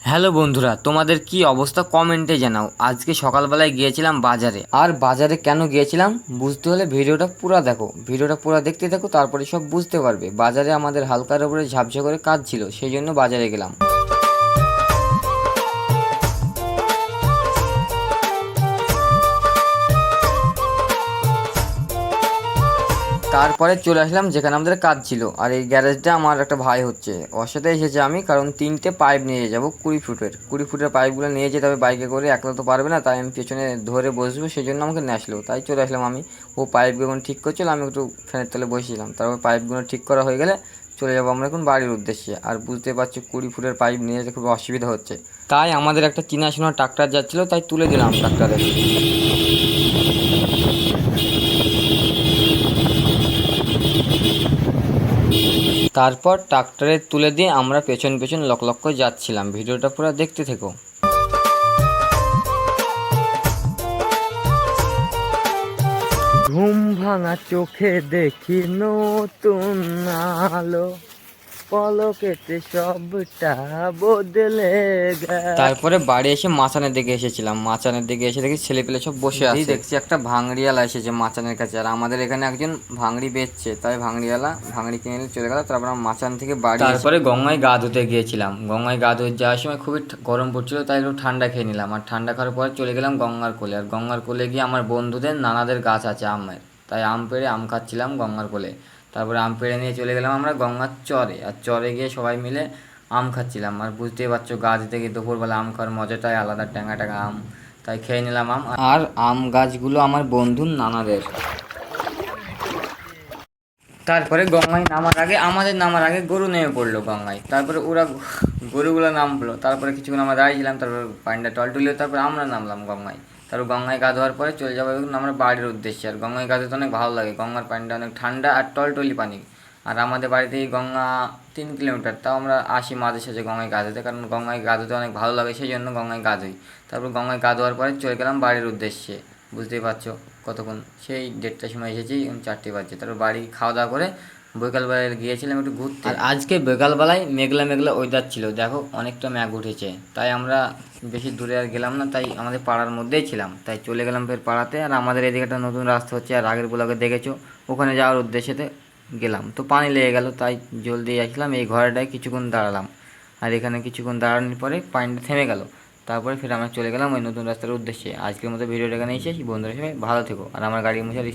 Hello বন্ধুরা, তোমাদের কি অবস্থা কমেন্টে জানাও। আজকে সকালবেলায় গিয়েছিলাম বাজারে। আর বাজারে কেন গিয়েছিলাম বুঝতে হলে ভিডিওটা পুরো দেখো। ভিডিওটা পুরো দেখতে থাকো, তারপরে সব বুঝতে পারবে। বাজারে আমাদের হালকার উপরে ঝাপঝা করে কাজ ছিল, সেই জন্য বাজারে গেলাম। তারপরে চলে আসলাম যেখানে আমাদের কাজ ছিল। আর এই গ্যারেজটা আমার একটা ভাই হচ্ছে, ওর সাথে এসেছে আমি, কারণ 3টে পাইপ নিয়ে যাবো 20 ফুটের পাইপগুলো নিয়ে যেতে হবে বাইকে করে, একলা তো পারবে না। তাই আমি পেছনে ধরে বসবো, সেই জন্য আমাকে নিয়ে আসলো। তাই চলে আসলাম আমি। ও পাইপগুলো ঠিক করছিল, আমি একটু ফ্যানের তলে বসেছিলাম। তারপর পাইপগুলো ঠিক করা হয়ে গেলে চলে যাবো আমরা এখন বাড়ির উদ্দেশ্যে। আর বুঝতে পারছো 20 ফুটের পাইপ নিয়ে যেতে খুব অসুবিধা হচ্ছে। তাই আমাদের একটা চেনাশোনা ট্রাক্টর যাচ্ছিলো, তাই তুলে দিলাম ট্রাক্টরে। তারপর ট্রাক্টরে তুলে দিয়ে আমরা পেছন পেছন লক লক করে যাচ্ছিলাম। ভিডিওটা পুরো দেখতে থেকো। ঘুম ভাঙা চোখে দেখি নতুন আলো, পলকেতে সবটা বদলে গেছে। তারপরে বাড়ি এসে মাচানের দিকে এসেছিলাম। মাচানের দিকে এসে দেখি ছেলেপেলে সব বসে আছে। দেখছি একটা ভাঙড়িওয়ালা এসেছে মাচানের কাছে। আর আমাদের এখানে একজন ভাঙড়ি বেচছে, তাই ভাঙড়িওয়ালা ভাঙড়ি কিনে নিয়ে চলে গেল। তারপর আমরা মাচান থেকে বাড়ি তারপরে গঙ্গায় গা ধুতে গিয়েছিলাম। গঙ্গায় গা ধুতে যাওয়ার সময় খুবই গরম পড়ছিল, তাই একটু ঠান্ডা খেয়ে নিলাম। আর ঠান্ডা খাওয়ার পরে চলে গেলাম গঙ্গার কোলে। আর গঙ্গার কোলে গিয়ে আমার বন্ধুদের নানাদের গাছ আছে আমের, তাই আম পেড়ে আম খাচ্ছিলাম গঙ্গার কোলে। তারপরে আম পেড়ে নিয়ে চলে গেলাম আমরা গঙ্গার চরে। আর চরে গিয়ে সবাই মিলে আম খাচ্ছিলাম। আর বুঝতেই পারছো গাছ থেকে দুপুরবেলা আম খাওয়ার মজাটাই আলাদা, ট্যাঙা ট্যাঙা আম। তাই খেয়ে নিলাম আম। আর আম গাছগুলো আমার বন্ধুর নানাদের। তারপরে গঙ্গায় নামার আগে আমাদের নামার আগে গরু নেমে পড়লো গঙ্গায়। তারপরে ওরা গরুগুলো নামলো। তারপরে কিছুক্ষণ আমরা দাঁড়িয়েছিলাম, তারপর পানিটা টলটলিয়ে তারপর আমরা নামলাম গঙ্গায়। তারপর গঙ্গায় গা ধোয়ার পরে চলে যাবো এখন আমরা বাড়ির উদ্দেশ্যে। আর গঙ্গায় গা ধুতে অনেক ভালো লাগে, গঙ্গার পানিটা অনেক ঠান্ডা আর টলটলি পানি। আর আমাদের বাড়ি থেকে গঙ্গা 3 কিলোমিটার, তাও আমরা আসি মাঝে সাঝে গঙ্গায় গা ধুতে, কারণ গঙ্গায় গা ধুতে অনেক ভালো লাগে, সেই জন্য গঙ্গায় গা ধুই। তারপর গঙ্গায় গা ধোয়ার পরে চলে গেলাম বাড়ির উদ্দেশ্যে। বুঝতেই পারছো কতক্ষণ, সেই 1:30টার সময় এসেছি, 4টে বাজছে। তারপর বাড়ি খাওয়া দাওয়া করে বিকালবেলায় গিয়েছিলাম একটু ঘুরতে। আর আজকে বিকালবেলায় মেঘলা মেঘলা ওয়েদার ছিল, দেখো অনেকটা মেঘ উঠেছে। তাই আমরা বেশি দূরে আর গেলাম না, তাই আমাদের পাড়ার মধ্যেই ছিলাম। তাই চলে গেলাম ফের পাড়াতে। আর আমাদের এদিকে একটা নতুন রাস্তা হচ্ছে, আর আগের ব্লগে দেখেছো, ওখানে যাওয়ার উদ্দেশ্যেতে গেলাম। তো পানি লেগে গেল, তাই জলদি আসলাম এই ঘরটায় কিছুক্ষণ দাঁড়ালাম। আর এখানে কিছুক্ষণ দাঁড়ানোর পরে পানিটা থেমে গেল। তারপরে ফের আমরা চলে গেলাম ওই নতুন রাস্তার উদ্দেশ্যে। আজকের মতো ভিডিওটা এখানে শেষ। বন্ধুরা সবাই ভালো থেকো। আর আমার গাড়ি মোছার